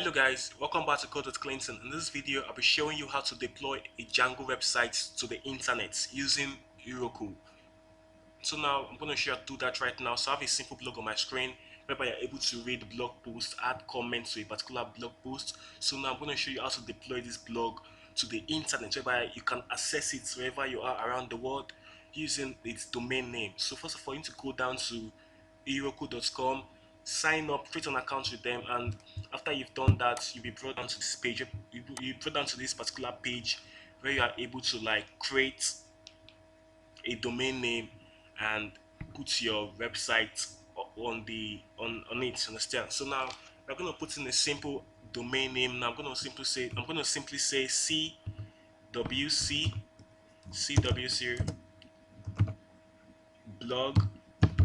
Hello guys, welcome back to Code with Clinton. In this video, I'll be showing you how to deploy a Django website to the internet using Heroku. So now I'm going to show you how to do that right now. So I have a simple blog on my screen whereby you're able to read blog posts, add comments to a particular blog post. So now I'm going to show you how to deploy this blog to the internet whereby you can access it wherever you are around the world using its domain name. So first of all, you need to go down to heroku.com, sign up, create an account with them, and after you've done that, you'll be brought down to this page. You brought down to this particular page where you are able to create a domain name and put your website on it. Understand? So now we're going to put in a simple domain name. Now I'm going to simply say CWC blog,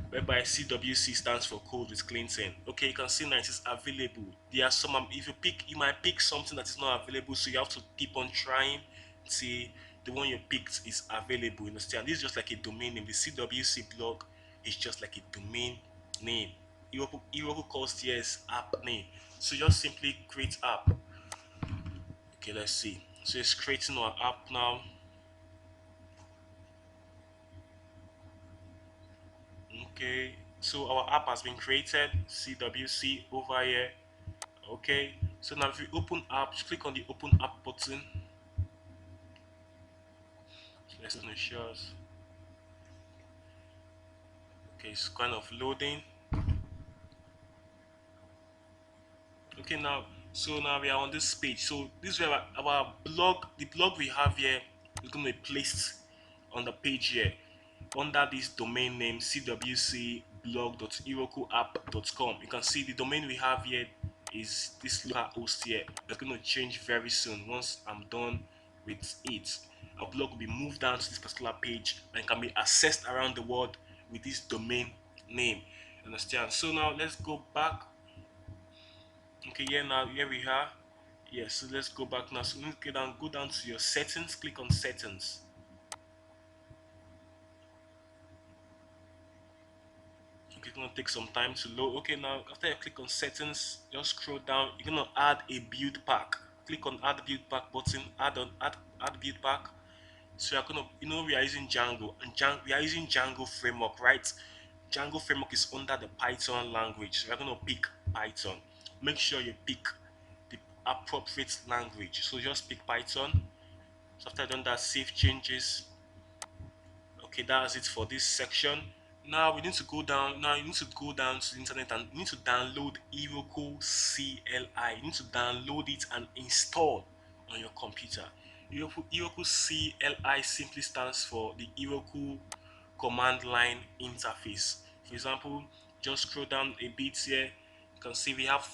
whereby CWC stands for Code with Clinton. Okay, you can see now it is available. There are some, if you might pick something that is not available, so you have to keep on trying till the one you picked is available. You understand? This is just like a domain name. The CWC blog is just like a domain name. Heroku calls this app name. So just simply create app. Okay, let's see. So it's creating our app now. Okay, so our app has been created, CWC over here. Okay, so now if you open app, just click on the open app button. So let's show us. Okay, it's kind of loading. Okay, now we are on this page. So this is where our blog, the blog we have here, is going to be placed on the page here under this domain name cwcblog.herokuapp.com. You can see the domain we have here is this local host here. It's going to change very soon. Once I'm done with it, our blog will be moved down to this particular page and can be accessed around the world with this domain name. Understand? So now let's go back. Okay, now here we are. Yes, so let's go back now. So you need to go down to your settings, click on settings. Okay, it's gonna take some time to load. Okay, now after you click on settings, just scroll down. You're gonna add a build pack. Click on add build pack button, add build pack. So you're gonna, we are using Django, and we are using Django framework, right? Django framework is under the Python language. So we're gonna pick Python. Make sure you pick the appropriate language. So just pick Python. So after done that, save changes. Okay, that's it for this section. Now we need to go down. Now you need to go down to the internet and you need to download Heroku CLI. You need to download it and install on your computer. Heroku CLI simply stands for the Heroku command line interface. For example, just scroll down a bit here. You can see we have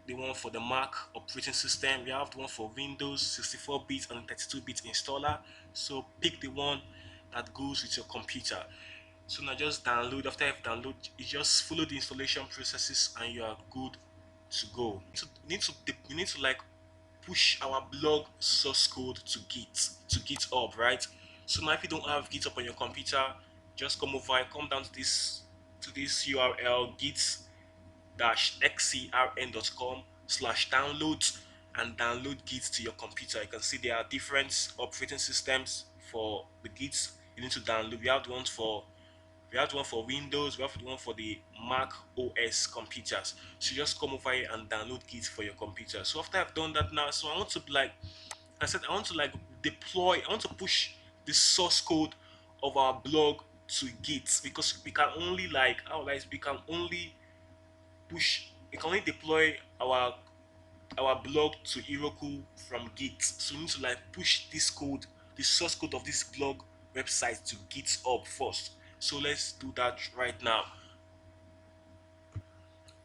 the one for the Mac operating system. We have the one for Windows 64-bit and 32-bit installer. So pick the one that goes with your computer. So now just download. After you've downloaded, you just follow the installation processes and you are good to go. You need to push our blog source code to GitHub, right? So now if you don't have GitHub on your computer, just come down to this URL git-xcrn.com/download and download Git to your computer. You can see there are different operating systems for the Git you need to download. We have the one for Windows, we have the one for the Mac OS computers. So just come over here and download Git for your computer. So after I've done that now, so I want to deploy, I want to push the source code of our blog to Git, because we can only we can only deploy our blog to Heroku from Git. So we need to push this code, the source code of this blog website, to GitHub first. So let's do that right now.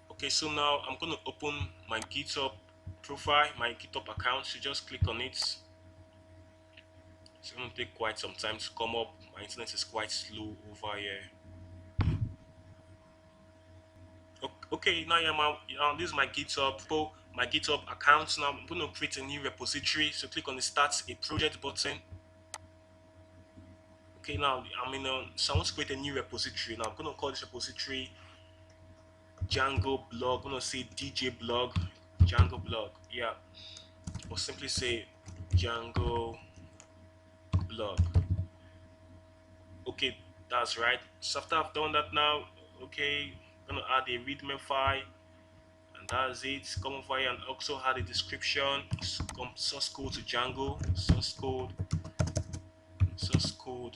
Okay, so now I'm going to open my GitHub profile, my GitHub account. So just click on it. It's going to take quite some time to come up. My internet is quite slow over here. Okay, now this is my GitHub account. Now I'm going to create a new repository. So click on the Start a Project button. Okay, now so I want to create a new repository. Now I'm going to call this repository Django blog. I'm going to say DJ blog. Django blog, yeah, or simply say Django blog. Okay, that's right. So after I've done that now, okay, I'm gonna add a readme file, and that's it. Common file, and also add a description, source code to Django, source code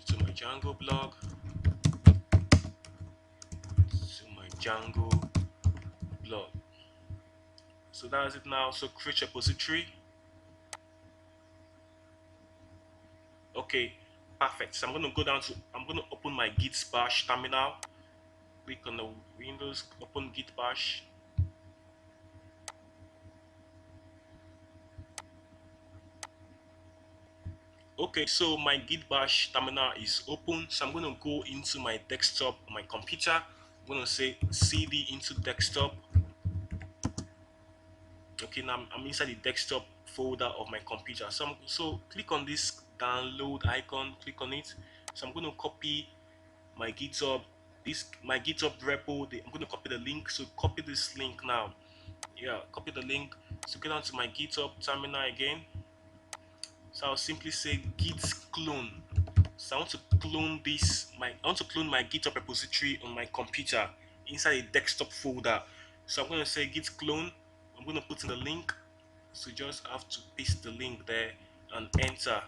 to my Django blog, to my Django blog. So that's it now. So create repository. Okay, perfect. So I'm gonna open my git bash terminal. Click on the Windows, open git bash. Okay, so my git bash terminal is open. So I'm gonna go into my desktop, my computer. I'm gonna say cd into desktop. Okay, now I'm inside the desktop folder of my computer. So click on this download icon, click on it. So I'm gonna copy my GitHub, my GitHub repo. I'm going to copy the link. So copy this link now. Yeah, copy the link. So get down to my GitHub terminal again. So I'll simply say git clone. So I want to clone my GitHub repository on my computer inside a desktop folder. So I'm going to say git clone. I'm going to put in the link. So just have to paste the link there and enter.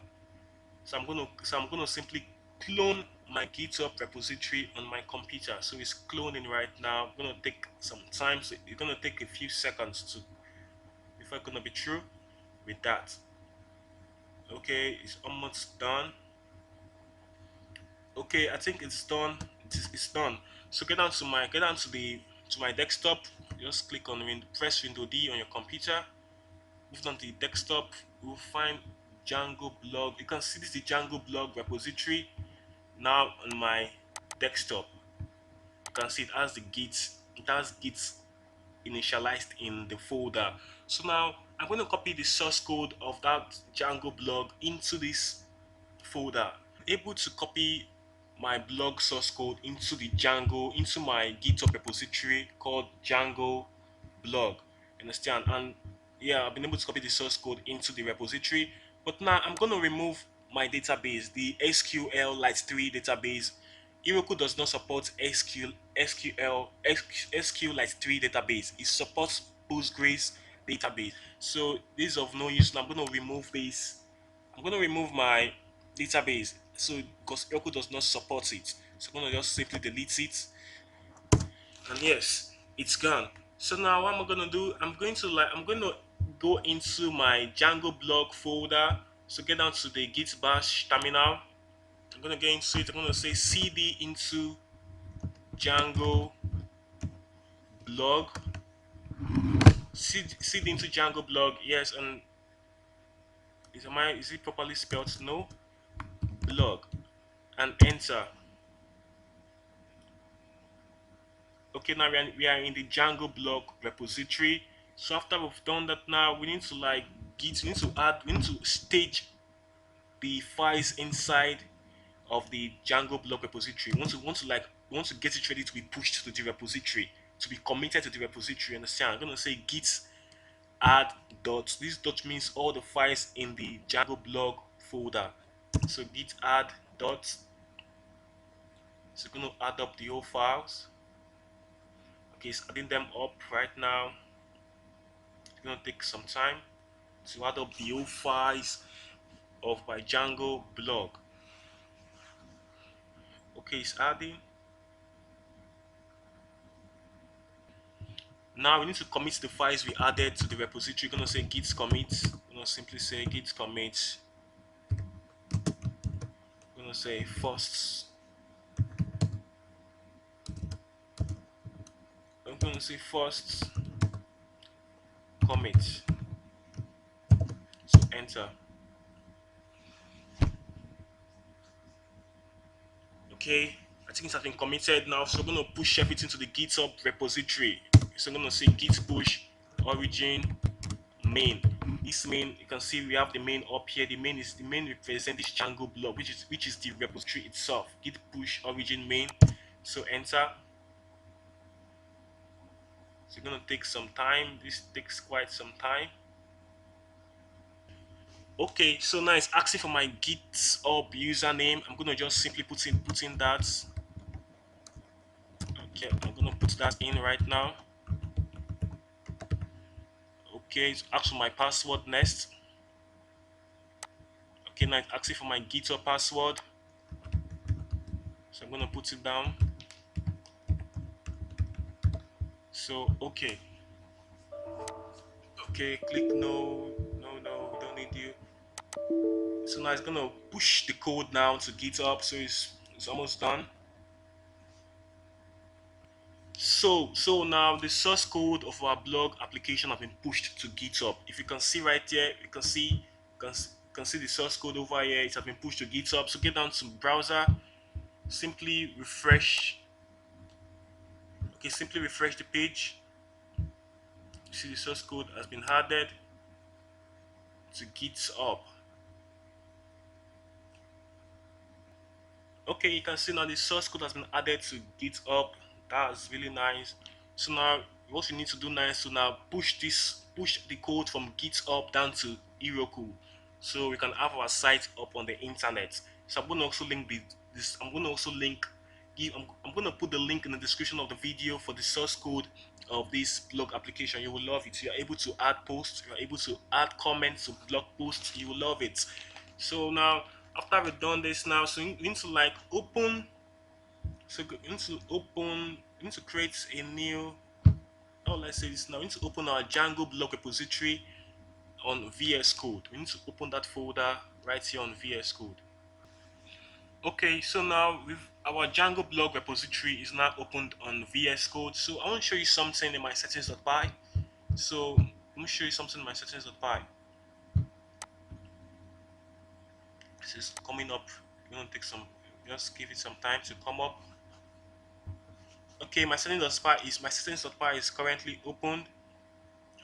So I'm gonna simply clone my GitHub repository on my computer. So it's cloning right now. I'm gonna take some time. So it's gonna take a few seconds to before it's gonna be true with that. Okay, it's almost done. Okay, I think it's done. It's done. So get down to my desktop. Just click on press Window D on your computer. Move on to the desktop. You'll find Django blog. You can see this is the Django blog repository now on my desktop. You can see it has git initialized in the folder. So now I'm going to copy the source code of that Django blog into this folder. Able to copy my blog source code into my GitHub repository called Django blog. Understand? And yeah, I've been able to copy the source code into the repository. But now I'm going to remove my database, the SQL Lite 3 database. Heroku does not support SQL Lite 3 database. It supports Postgres database. So this is of no use. Now I'm going to remove this. I'm going to remove my database. So because Heroku does not support it. So I'm going to just simply delete it. And yes, it's gone. So now what am I gonna do? I'm gonna go into my Django blog folder. So get down to the git bash terminal. I'm gonna get into it. I'm gonna say cd into Django blog. Cd into Django blog. Yes, and is it properly spelled? No. Blog and enter. Okay, now we are in the Django blog repository. So after we've done that, now we need to we need to stage the files inside of the Django blog repository. We want to get it ready to be pushed to the repository, to be committed to the repository. Understand? I'm gonna say git add dot. This dot means all the files in the Django blog folder. So git add dot. So gonna add up the whole files. Okay, it's adding them up right now. It's gonna take some time to add up the whole files of my Django blog. Okay, it's adding. Now we need to commit the files we added to the repository. We're going to say git commit. We're going to simply say git commit. We're going to say first. I'm going to say first commit. So enter. Okay, I think it has been committed now. So we're going to push everything to the GitHub repository. So I'm going to say git push origin main. This main, you can see we have the main up here. The main represent this Django blob, which is the repository itself. Git push origin main. So enter. So it's gonna take some time. This takes quite some time. Okay, so now it's asking for my GitHub username. I'm gonna just simply put in that. Okay, I'm gonna put that in right now. Okay, it's asking for my password next. Okay, now it's asking for my GitHub password. So I'm gonna put it down. So okay, click no, no, we don't need you. So now it's gonna push the code now to GitHub. So it's almost done. So now the source code of our blog application have been pushed to GitHub. If you can see right here, you can see the source code over here. It has been pushed to GitHub. So get down to browser, simply refresh. Okay, simply refresh the page. You see the source code has been added to GitHub. Okay, you can see now the source code has been added to GitHub. That's really nice. So now what you need to do now is to now push the code from GitHub down to Heroku, so we can have our site up on the internet. So I'm going to also link this. I'm going to also link. I'm going to put the link in the description of the video for the source code of this blog application. You will love it. You are able to add posts. You are able to add comments to blog posts. You will love it. So now after we've done this now, so you need to like open, so you need to open, you need to create a new, oh let's say this now, we need to open our Django blog repository on VS Code. We need to open that folder right here on VS Code. Okay, so now with our Django blog repository is now opened on VS Code. So I want to show you something in my settings.py. So let me show you something in my settings.py. This is coming up. We're gonna take some, just give it some time to come up. Okay, my settings.py is currently opened.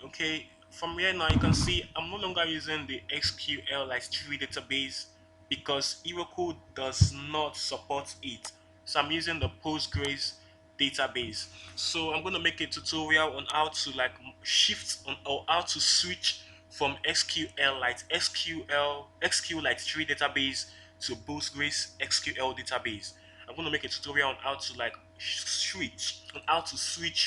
Okay, from here now you can see I'm no longer using the SQLite tree database because Heroku does not support it. So I'm using the Postgres database. So I'm going to make a tutorial on how to like shift on or how to switch from SQLite tree database to Postgres SQL database. I'm going to make a tutorial on how to like switch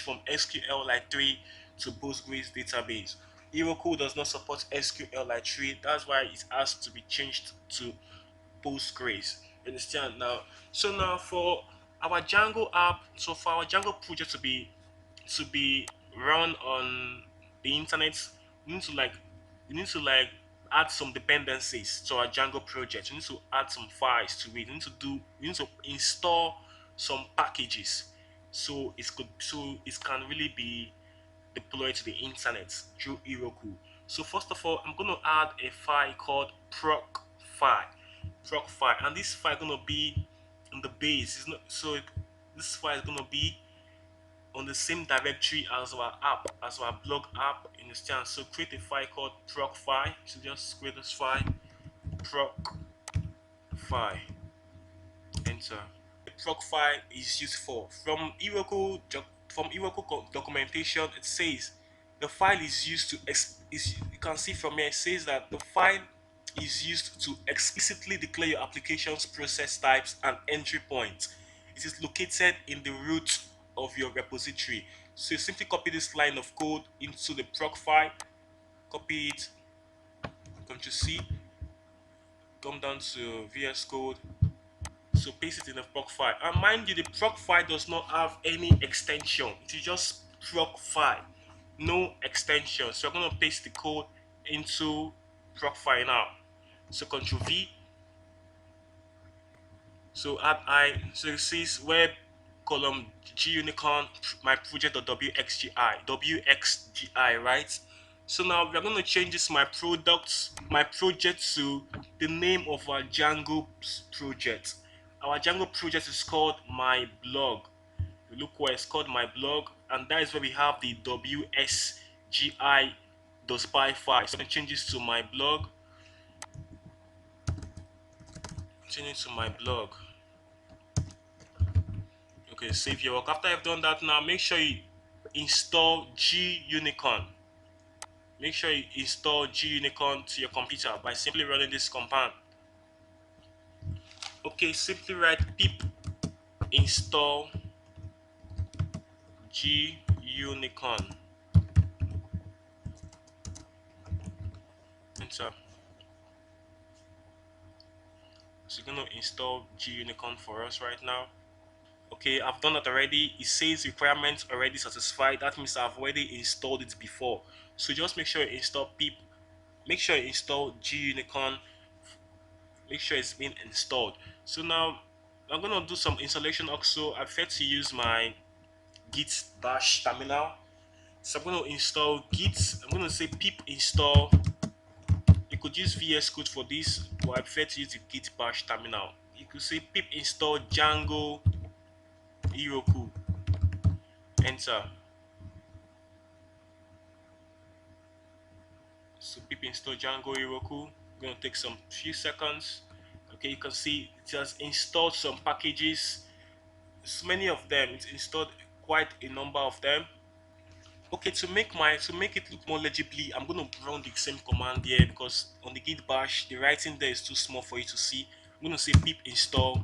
from SQLite 3 to Postgres database. Heroku does not support SQLite 3. That's why it has to be changed to Postgres. You understand now? So now for our Django app, so for our Django project to be run on the internet, we need to like we need to like add some dependencies to our Django project. We need to add some files to it. We need to install some packages so it can really be deployed to the internet through Heroku. So first of all, I'm going to add a file called proc file, and this file is going to be in the base. It's not, so this file is going to be on the same directory as our app, as our blog app. You understand? So create a file called proc file. So just create this file, proc file, enter. Proc file is used for. From Heroku documentation, it says the file is used to you can see from here it says that the file is used to explicitly declare your application's process types and entry points. It is located in the root of your repository. So you simply copy this line of code into the proc file, copy it, Ctrl C, come down to VS Code, so paste it in the proc file, and mind you, the proc file does not have any extension. It is just proc file, no extension. So I'm going to paste the code into proc file now. So Ctrl V, so add so it says web column G unicorn my project.wxgi, right? So now we're going to change this my project to the name of our Django project. Our Django project is called my blog. Look where it's called my blog, and that is where we have the wsgi.spy file. So I'm going to change this to my blog. Change it to my blog. Okay, save your work. After I've done that, now make sure install G-Unicorn. Make sure you install G-Unicorn to your computer by simply running this command. Okay, simply write pip install G-Unicorn. Enter. So you're gonna install G-Unicorn for us right now. Okay, I've done that already. It says requirements already satisfied. That means I've already installed it before. So just make sure you install pip. Make sure you install G-Unicorn. Make sure it's been installed. So now I'm gonna do some installation also. I prefer to use my git bash terminal. So I'm going to install git. I'm going to say pip install. You could use VS Code for this, but I prefer to use the git bash terminal. You could say pip install Django Heroku. Enter. So pip install Django Heroku. Going to take some few seconds. Okay, you can see it has installed some packages. It's many of them. It's installed quite a number of them. Okay, to make it look more legibly, I'm gonna run the same command here because on the git bash the writing there is too small for you to see. I'm gonna say pip install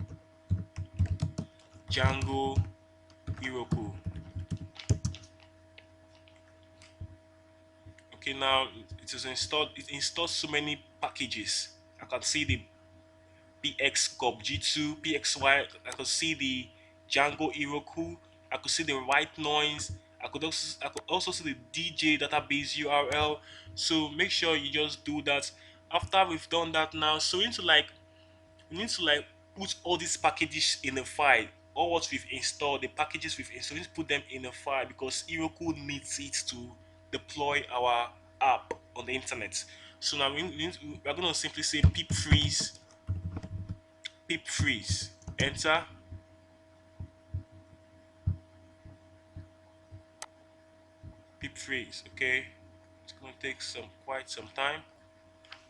Django Heroku. Okay, now it is installed. It installs so many packages. I can see the px G2, pxy. I could see the Django Heroku. I could see the white noise. I could also see the DJ database URL. So make sure you just do that. After we've done that now, so we need to like put all these packages in a file. All what we've installed, the packages we've installed, we need to put them in a file because Heroku needs it to deploy our app on the internet. So now we're going to simply say pip freeze, enter. Pip freeze. Okay, it's going to take quite some time.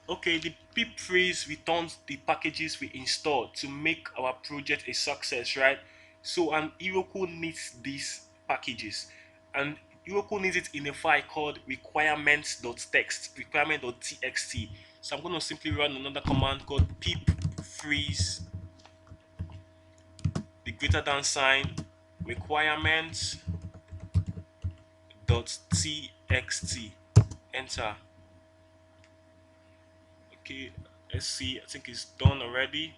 Okay, the pip freeze returns the packages we installed to make our project a success, right? So and Heroku needs these packages, and Heroku needs it in a file called requirements.txt. So I'm going to simply run another command called pip freeze, the greater than sign, requirements.txt. Enter. Okay, let's see. I think it's done already.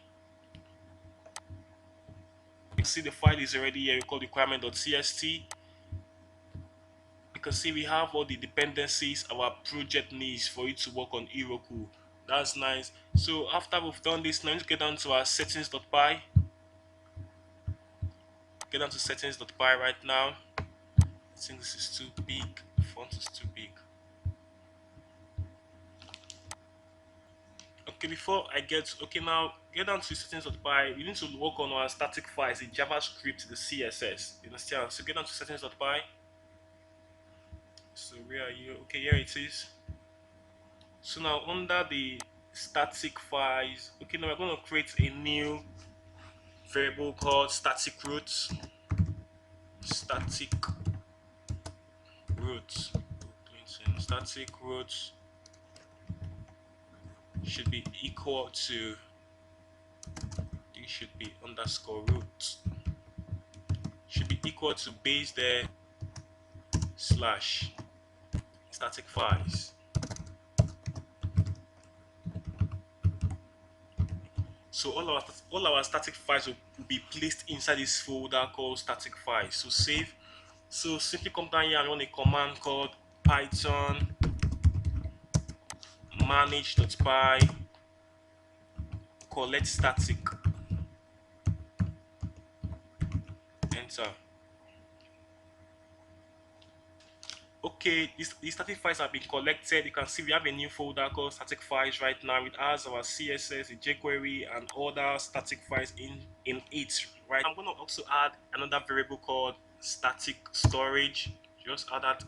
You see the file is already here. We call requirement.txt. You can see we have all the dependencies our project needs for it to work on Heroku. That's nice. So after we've done this, now let's get down to our settings.py. Get down to settings.py right now. I think this is too big. The font is too big. Okay, before I get now get down to settings.py. We need to work on our static files, the JavaScript, the CSS. You understand? So get down to settings.py. So where are you? Okay, here it is. So now under the static files, okay, now we're going to create a new variable called static root. Static root. Static root should be equal to, it should be underscore root. Should be equal to base there slash static files. So all our static files will be placed inside this folder called static files. So save. So simply come down here and run a command called python manage.py collect static. Enter. Okay, these static files have been collected. You can see we have a new folder called static files right now. It has our CSS, the jQuery, and other static files in it. Right. I'm going to also add another variable called static storage. Just add that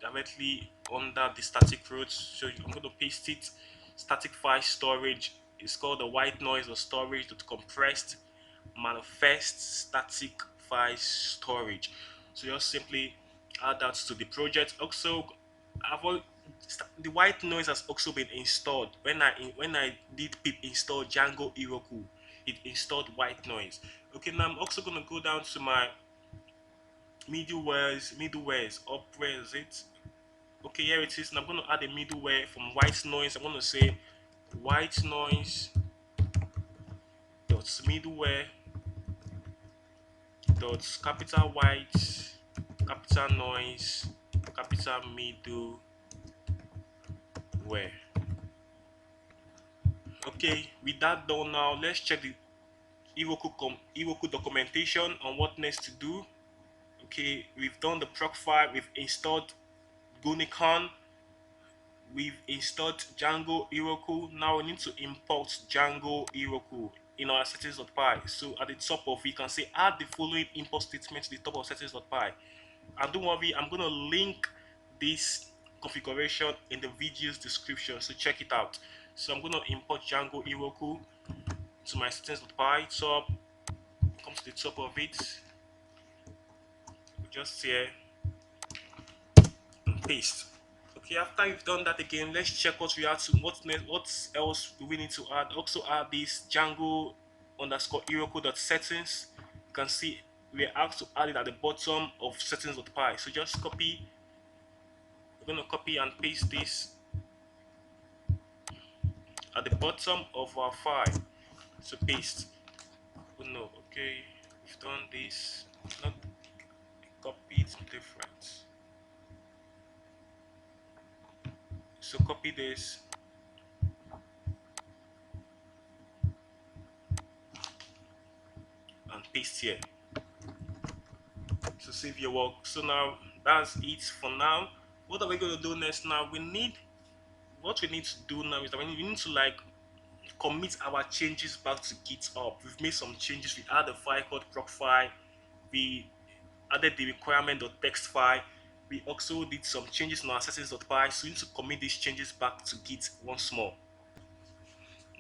directly under the static root. So I'm going to paste it. Static file storage is called the white noise or storage dot compressed manifest static file storage. So just simply add that to the project. Also, avoid the white noise has also been installed. When I did pip install Django Heroku, it installed white noise. Okay, now I'm also gonna go down to my middlewares up. Where is it? Okay, here it is. And I'm gonna add a middleware from white noise. I'm gonna say white noise dot middleware dot capital white capital noise capital middleware. Okay, with that done now, let's check the Heroku documentation on what next to do. Okay, we've done the proc file, we've installed Gunicon, we've installed Django Heroku. Now we need to import Django Heroku in our settings.py. So at the top of it, you can say add the following import statement to the top of settings.py. And don't worry, I'm gonna link this configuration in the video's description, so check it out. So I'm gonna import Django Heroku to my settings.py top. Come to the top of it, just here and paste. Okay, after you've done that again, let's check what we have to what next, what else do we need to add. Also add this Django underscore Heroku dot settings. You can see we're asked to add it at the bottom of settings.py. So just copy, we're gonna copy and paste this at the bottom of our file. So paste. Oh no, okay, we've done this. Not copy it different. So copy this and paste here to save your work. So now that's it for now. What are we going to do next? Now what we need to do now is that we need to like commit our changes back to GitHub. We've made some changes. We added a file called proc file. We added the requirement.txt file. We also did some changes in our settings.py. So we need to commit these changes back to Git once more.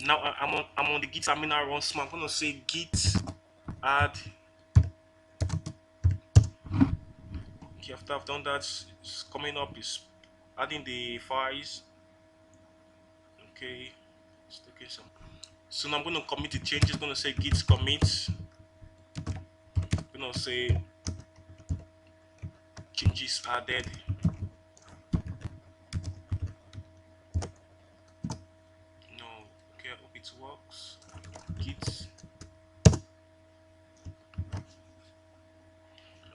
Now I'm on the Git terminal once more. I'm going to say git add. Okay, after I've done that, it's coming up is adding the files. Okay, it's taking some. So now I'm going to commit the changes. Going to say git commit. Going to say changes added. No, okay, I hope it works. Git.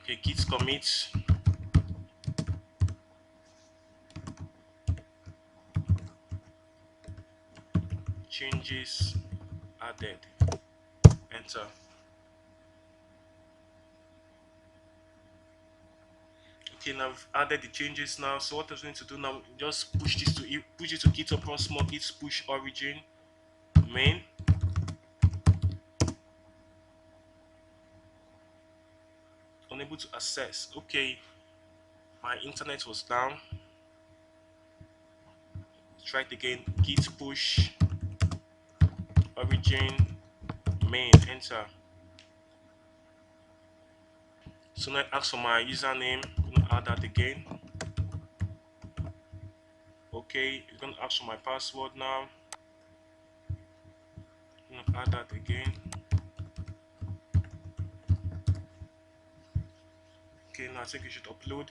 Okay, git commit. Changes added. Enter. Okay, now I've added the changes now. So what I'm going to do now, just push it to GitHub once more. Git push origin main. Unable to access. Okay, my internet was down. Try it again. Git push origin main. Enter. So now it asks for my username. I'm gonna add that again. Okay, it's gonna ask for my password now. I'm gonna add that again. Okay, now I think you should upload.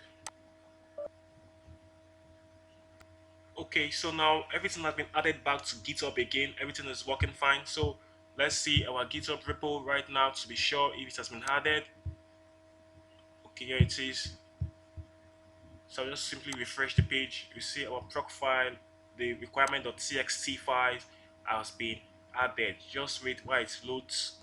Okay, so now everything has been added back to GitHub again. Everything is working fine. So let's see our GitHub repo right now to be sure if it has been added. Okay, here it is. So I'll just simply refresh the page. You see our proc file, the requirement.txt file has been added. Just wait while it loads.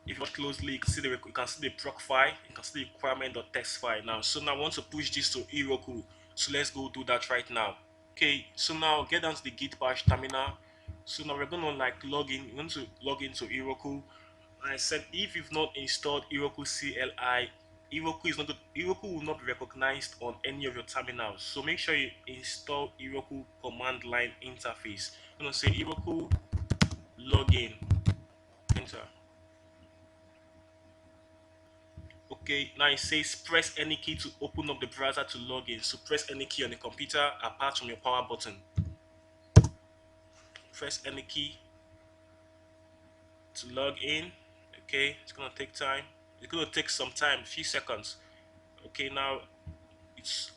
If you watch closely, you can see the proc file, you can see the requirement.txt file now. So now I want to push this to Heroku. So let's go do that right now. Okay, so now get down to the git bash terminal. So now we're gonna like log in. We're going to log into Heroku. I said if you've not installed Heroku CLI, Heroku will not be recognized on any of your terminals. So make sure you install Heroku command line interface. I'm gonna say Heroku login. Enter. Okay, now it says press any key to open up the browser to log in. So press any key on the computer apart from your power button. Press any key to log in. Okay, it's gonna take time. It's gonna take some time, a few seconds. Okay, now it's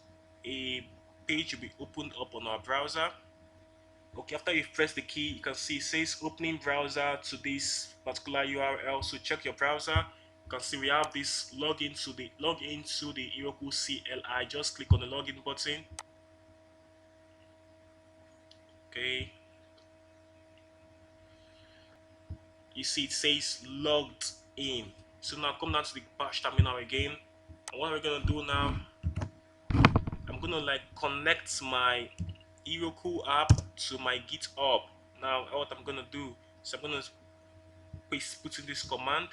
a page will be opened up on our browser. Okay, after you've pressed the key, you can see it says opening browser to this particular URL. So check your browser. You can see we have this log into the Heroku CLI. Just click on the login button. Okay, you see it says logged in. So now come down to the bash terminal again. And what we're gonna do now, I'm gonna like connect my Heroku app to my GitHub. Now what I'm gonna do is I'm gonna put in this command.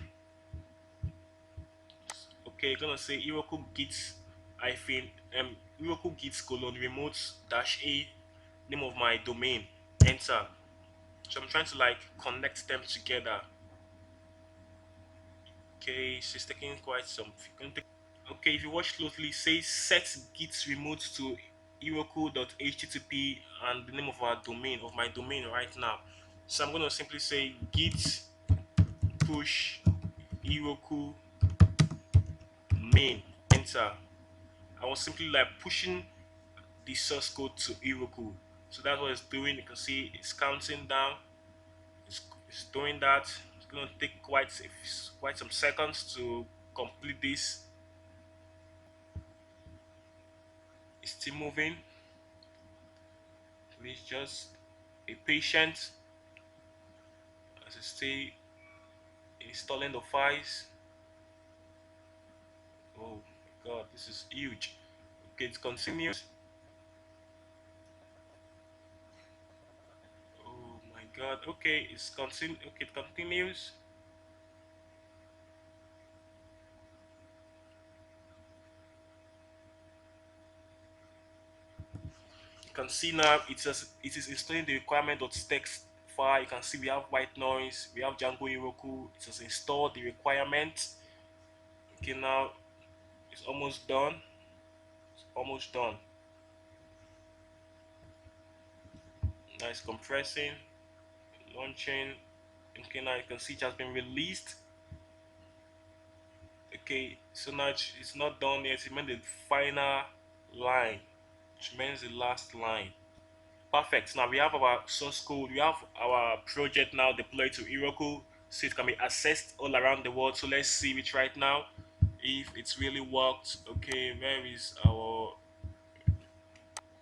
Okay, gonna say Heroku git hyphen Heroku git colon remote dash a name of my domain. Enter. So I'm trying to like connect them together. Okay, she's taking quite some. Okay, if you watch closely, it says set git remote to heroku.http and the name of our domain of my domain right now. So I'm gonna simply say git push Heroku main. Enter. I was simply like pushing the source code to Heroku. So that's what it's doing. You can see it's counting down. It's doing that. It's going to take quite some seconds to complete this. It's still moving. Please just be patient as it stay installing the files. Oh my god, this is huge. Okay, it continues. Oh my god. Okay, it continues. You can see now it is installing the requirement.txt file. You can see we have white noise, we have Django Heroku. It has installed the requirement. Okay, now it's almost done. It's almost done. Now it's compressing, launching. Okay, now you can see it has been released. Okay, so now it's not done yet. It meant the final line, which means the last line. Perfect. Now we have our source code. We have our project now deployed to Heroku, so it can be accessed all around the world. So let's see it right now if it's really worked. Okay, where is our?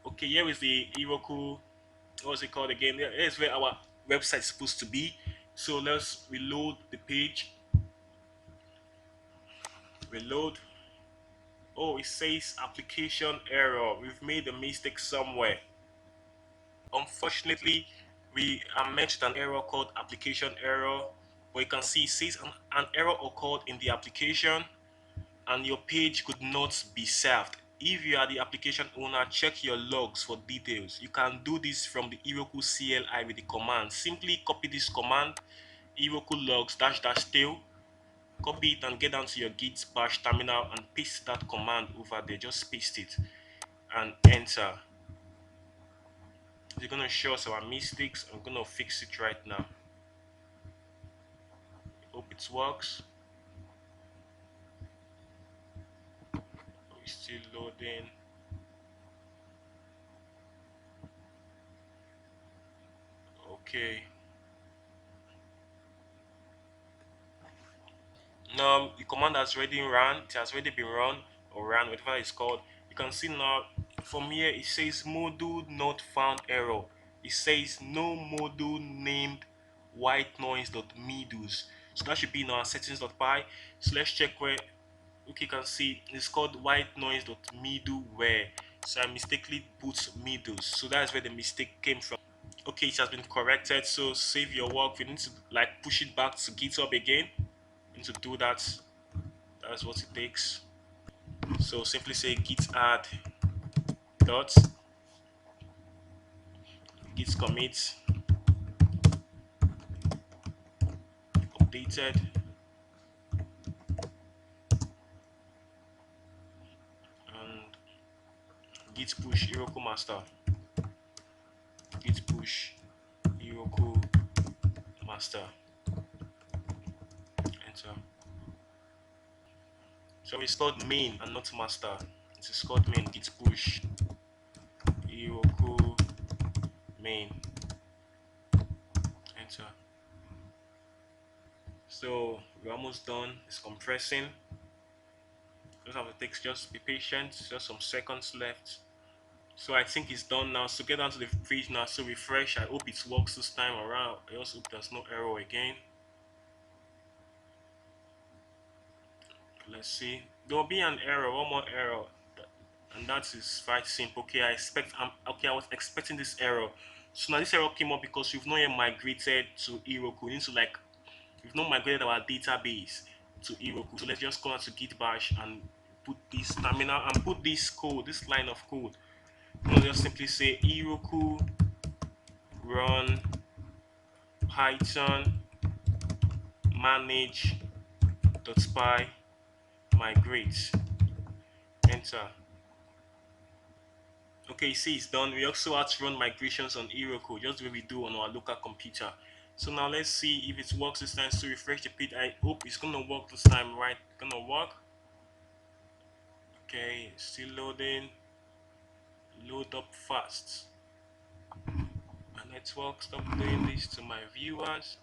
Okay, here is the Heroku. What's it called again? Here's where our website is supposed to be. So let's reload the page. Reload. Oh, it says application error. We've made a mistake somewhere. Unfortunately, we mentioned an error called application error, but you can see it says an error occurred in the application and your page could not be served. If you are the application owner, check your logs for details. You can do this from the Heroku CLI with the command. Simply copy this command, Heroku logs dash dash tail, copy it and get down to your git bash terminal and paste that command over there. Just paste it and enter. It's gonna show us our mistakes. I'm gonna fix it right now. Hope it works. It's still loading. Okay. Now the command has already run. It has already been run or ran, whatever it's called. You can see now from here it says module not found error. It says no module named white noise.medos. So that should be in our settings.py. So let's check where. Okay, you can see it's called white noise.middleware. So I mistakenly put middles. So that's where the mistake came from. Okay, it has been corrected. So save your work. We need to like push it back to GitHub again. And to do that, that's what it takes. So simply say git add dot git commit updated. git push Heroku master, git push Heroku master, enter. So it's called main and not master. It is called main, git push Heroku main, enter. So we're almost done. It's compressing. Just have to take, just be patient, just some seconds left. So I think it's done now. So get down to the page now. So refresh. I hope it works this time around. I also hope there's no error again. Let's see. There will be an error, one more error, and that is quite simple. Okay, I was expecting this error. So now this error came up because we've not yet migrated to Heroku. We need to like we've not migrated our database to Heroku. So let's just come out to Git Bash and put this terminal and put this code, this line of code. We'll just simply say Heroku run Python manage.py migrate. Enter. Okay, see it's done. We also have to run migrations on Heroku, just the way we do on our local computer. So now let's see if it works this time. So refresh the page. I hope it's gonna work this time, right? Gonna work. Okay, still loading. Load up fast. My network, stop doing this to my viewers.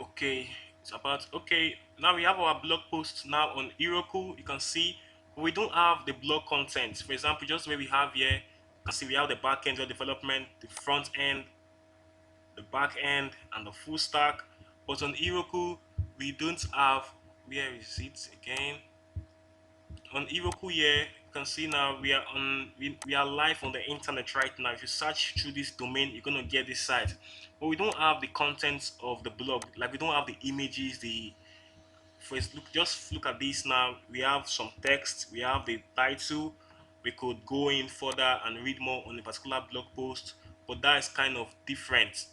Okay, it's about okay. Now we have our blog post now on Heroku. You can see we don't have the blog content. For example, just where we have here, you can see we have the back end, development, the front end, the back end, and the full stack. But on Heroku, we don't have. Where is it again? On Heroku here, you can see now we are live on the internet right now. If you search through this domain, you're gonna get this site. But we don't have the contents of the blog. Like we don't have the images, the first look, just look at this now. We have some text, we have the title. We could go in further and read more on a particular blog post, but that is kind of different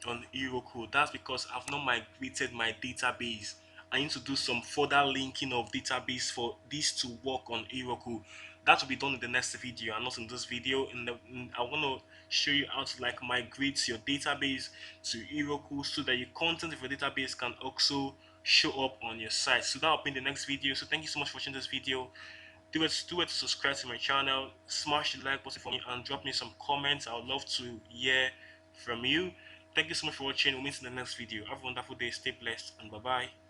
on Heroku. That's because I've not migrated my database. I need to do some further linking of database for this to work on Heroku. That will be done in the next video and not in this video. I want to show you how to like migrate your database to Heroku so that your content of your database can also show up on your site. So that will be in the next video. So thank you so much for watching this video. Do it to subscribe to my channel, smash the like button for me, and drop me some comments. I would love to hear from you. Thank you so much for watching. We'll meet in the next video. Have a wonderful day, stay blessed, and bye bye.